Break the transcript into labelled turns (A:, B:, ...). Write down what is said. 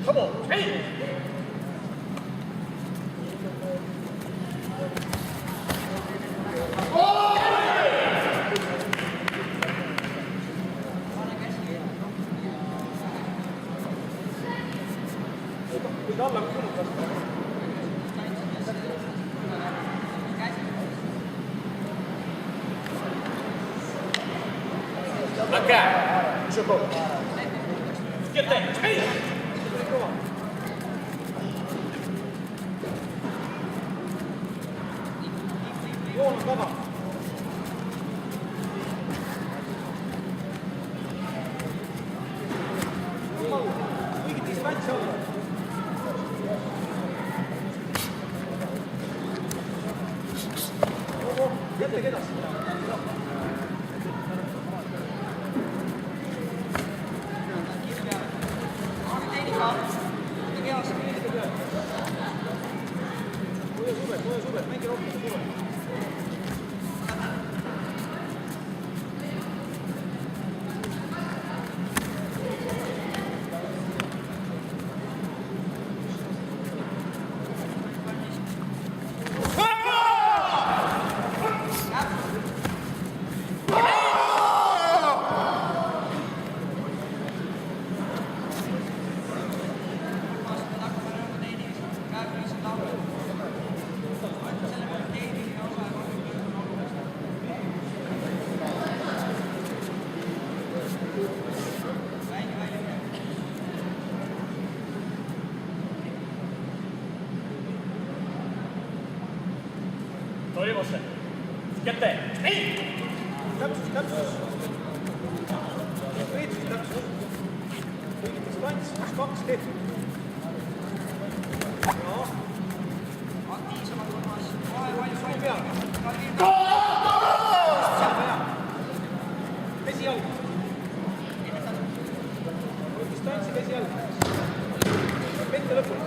A: Come on, hey! Võid alla kuulnud lasta. Aga! Mis on kogu? Kette! Hei! Joon on vaba. Kuigi distants olla. Jättage edasi. Hoia subet, mängi rohkem subet. Toivossa. Kätte. Ei! Täpsus. Eetris täpsus. Kuigi distants 2 tehtud. Joo. Aktiivsemalt Urmas. Vahe suu peal. Vesi jalg. Distantsi vesi jalg. Vette lõpuni.